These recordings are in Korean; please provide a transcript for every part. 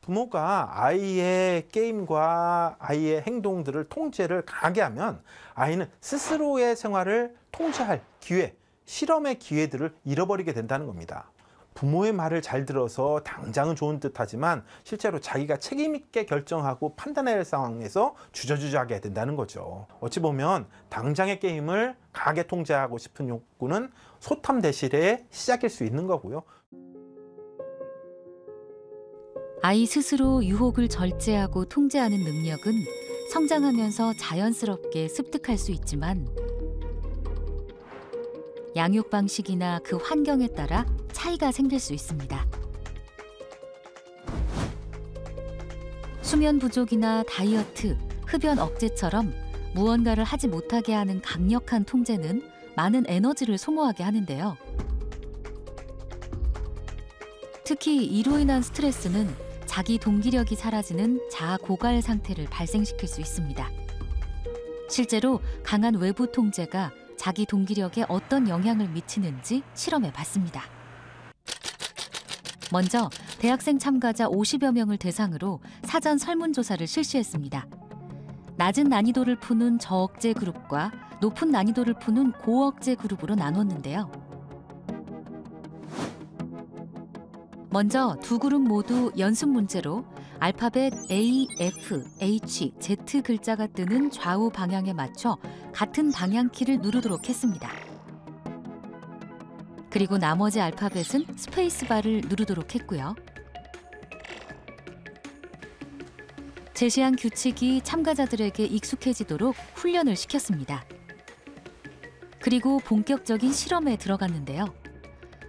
부모가 아이의 게임과 아이의 행동들을 통제를 강하게 하면 아이는 스스로의 생활을 통제할 기회, 실험의 기회들을 잃어버리게 된다는 겁니다. 부모의 말을 잘 들어서 당장은 좋은 듯하지만 실제로 자기가 책임 있게 결정하고 판단해야 할 상황에서 주저주저하게 된다는 거죠. 어찌 보면 당장의 게임을 강하게 통제하고 싶은 욕구는 소탐 대실의 시작일 수 있는 거고요. 아이 스스로 유혹을 절제하고 통제하는 능력은 성장하면서 자연스럽게 습득할 수 있지만 양육 방식이나 그 환경에 따라 차이가 생길 수 있습니다. 수면 부족이나 다이어트, 흡연 억제처럼 무언가를 하지 못하게 하는 강력한 통제는 많은 에너지를 소모하게 하는데요. 특히 이로 인한 스트레스는 자기 동기력이 사라지는 자아 고갈 상태를 발생시킬 수 있습니다. 실제로 강한 외부 통제가 자기 동기력에 어떤 영향을 미치는지 실험해 봤습니다. 먼저 대학생 참가자 50여 명을 대상으로 사전 설문조사를 실시했습니다. 낮은 난이도를 푸는 저억제 그룹과 높은 난이도를 푸는 고억제 그룹으로 나눴는데요. 먼저 두 그룹 모두 연습 문제로 알파벳 A, F, H, Z 글자가 뜨는 좌우 방향에 맞춰 같은 방향키를 누르도록 했습니다. 그리고 나머지 알파벳은 스페이스바를 누르도록 했고요. 제시한 규칙이 참가자들에게 익숙해지도록 훈련을 시켰습니다. 그리고 본격적인 실험에 들어갔는데요.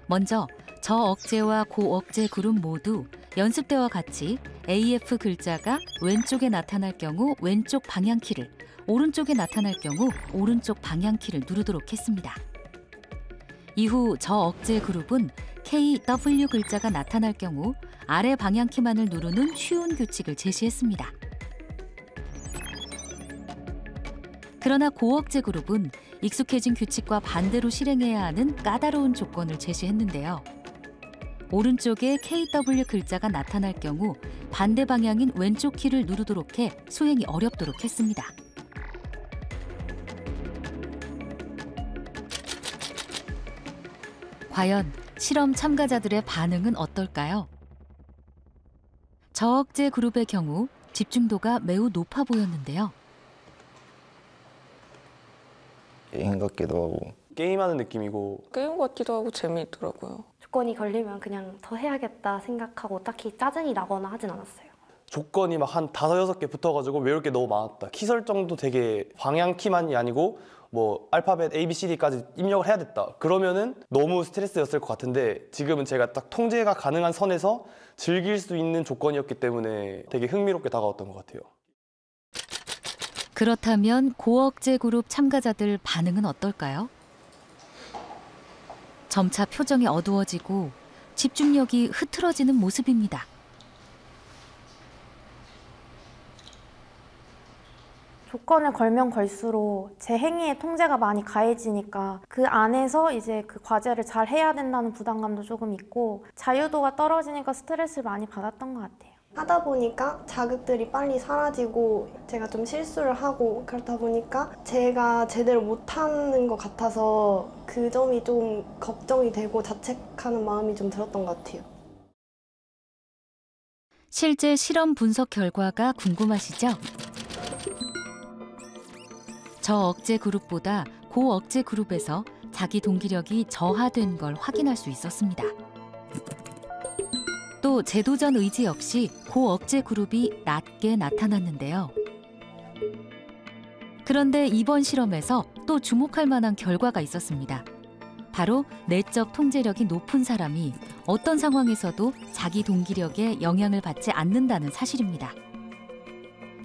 먼저 저억제와 고억제 그룹 모두 연습 때와 같이 AF 글자가 왼쪽에 나타날 경우 왼쪽 방향키를, 오른쪽에 나타날 경우 오른쪽 방향키를 누르도록 했습니다. 이후 저억제 그룹은 KW 글자가 나타날 경우 아래 방향키만을 누르는 쉬운 규칙을 제시했습니다. 그러나 고억제 그룹은 익숙해진 규칙과 반대로 실행해야 하는 까다로운 조건을 제시했는데요. 오른쪽에 KW 글자가 나타날 경우 반대 방향인 왼쪽 키를 누르도록 해 수행이 어렵도록 했습니다. 과연 실험 참가자들의 반응은 어떨까요? 저억제 그룹의 경우 집중도가 매우 높아 보였는데요. 게임 같기도 하고 게임하는 느낌이고 게임 같기도 하고 재미있더라고요. 조건이 걸리면 그냥 더 해야겠다 생각하고 딱히 짜증이 나거나 하진 않았어요. 조건이 막 한 5, 6개 붙어가지고 외울 게 너무 많았다. 키 설정도 되게 방향키만이 아니고 뭐 알파벳 A, B, C, D까지 입력을 해야 됐다. 그러면은 너무 스트레스였을 것 같은데 지금은 제가 딱 통제가 가능한 선에서 즐길 수 있는 조건이었기 때문에 되게 흥미롭게 다가왔던 것 같아요. 그렇다면 고억제 그룹 참가자들 반응은 어떨까요? 점차 표정이 어두워지고 집중력이 흐트러지는 모습입니다. 조건을 걸면 걸수록 제 행위에 통제가 많이 가해지니까 그 안에서 이제 그 과제를 잘 해야 된다는 부담감도 조금 있고 자유도가 떨어지니까 스트레스를 많이 받았던 것 같아요. 하다 보니까 자극들이 빨리 사라지고 제가 좀 실수를 하고 그렇다 보니까 제가 제대로 못하는 것 같아서 그 점이 좀 걱정이 되고 자책하는 마음이 좀 들었던 것 같아요. 실제 실험 분석 결과가 궁금하시죠? 저억제 그룹보다 고억제 그룹에서 자기 동기력이 저하된 걸 확인할 수 있었습니다. 또 재도전 의지 역시 고억제 그룹이 낮게 나타났는데요. 그런데 이번 실험에서 또 주목할 만한 결과가 있었습니다. 바로 내적 통제력이 높은 사람이 어떤 상황에서도 자기 동기력에 영향을 받지 않는다는 사실입니다.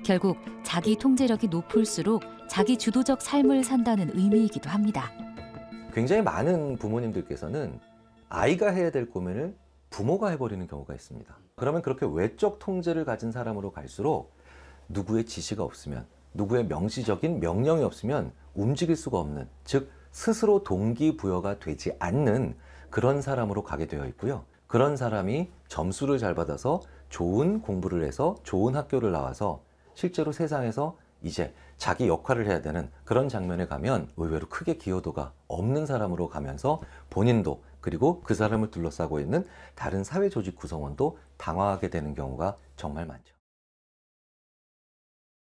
결국 자기 통제력이 높을수록 자기 주도적 삶을 산다는 의미이기도 합니다. 굉장히 많은 부모님들께서는 아이가 해야 될 고민을 부모가 해버리는 경우가 있습니다. 그러면 그렇게 외적 통제를 가진 사람으로 갈수록 누구의 지시가 없으면, 누구의 명시적인 명령이 없으면 움직일 수가 없는, 즉 스스로 동기부여가 되지 않는 그런 사람으로 가게 되어 있고요. 그런 사람이 점수를 잘 받아서 좋은 공부를 해서 좋은 학교를 나와서 실제로 세상에서 이제 자기 역할을 해야 되는 그런 장면에 가면 의외로 크게 기여도가 없는 사람으로 가면서 본인도 그리고 그 사람을 둘러싸고 있는 다른 사회 조직 구성원도 당황하게 되는 경우가 정말 많죠.